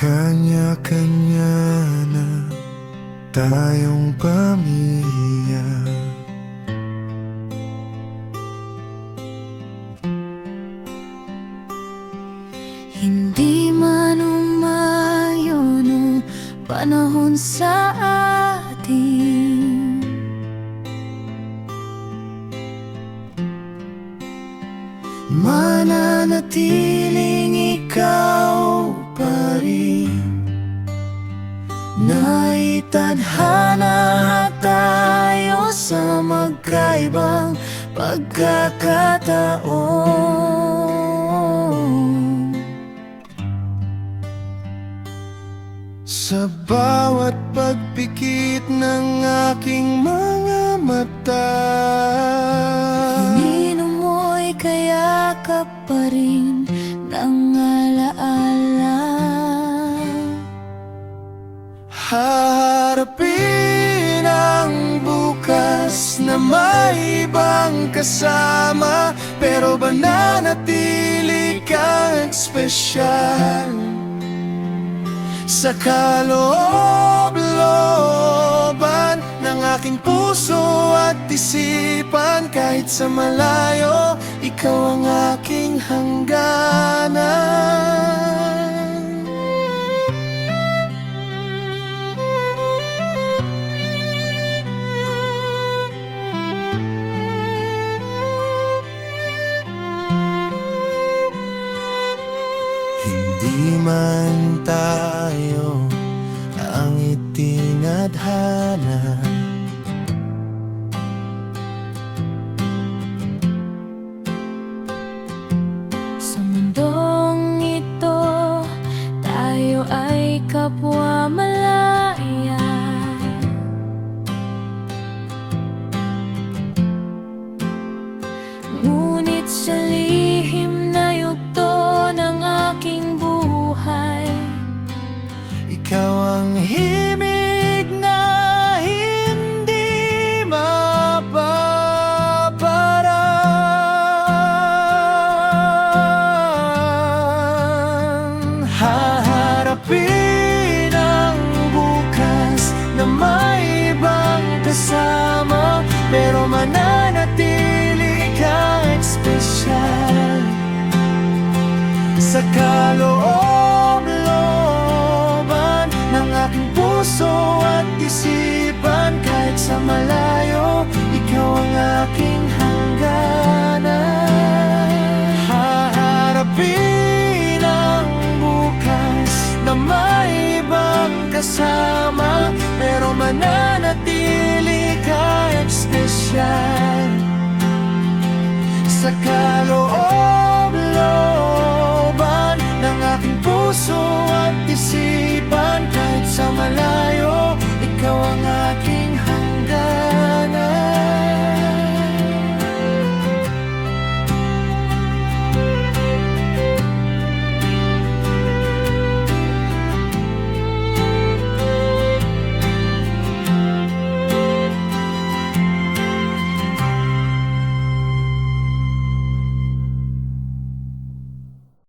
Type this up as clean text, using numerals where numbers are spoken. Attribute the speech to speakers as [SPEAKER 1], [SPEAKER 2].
[SPEAKER 1] Kanya-kanya na tayong pamilya.
[SPEAKER 2] Hindi man umayon ang panahon sa atin, mananatiling ikaw pa rin. Naitadhana tayo sa magkaibang pagkakataon.
[SPEAKER 1] Sa bawat pagpikit ng aking mga mata,
[SPEAKER 2] Hinino mo'y kayakap pa rin ng alaala.
[SPEAKER 1] haharapin ang bukas na may ibang kasama, pero mananatili kang espesyal sa kaloob-looban ng aking puso at isipan. Kahit sa malayo, ikaw ang aking hangganan. Hindi man tayo ang itinadhana,
[SPEAKER 2] Sa mundong ito, tayo ay kapwa malaya. Ngunit sa lihim na yugto ng aking buhay,
[SPEAKER 1] ikaw ang himig na hindi mapaparang. Haharapin ang bukas na may ibang kasama, pero mananatili kang espesyal sa kaloob-looban ng aking puso at isipan. Kahit sa malayo, ikaw ang aking hangganan. Haharapin ang bukas na may ibang kasama, pero mananatili ka espesyal sa kaloob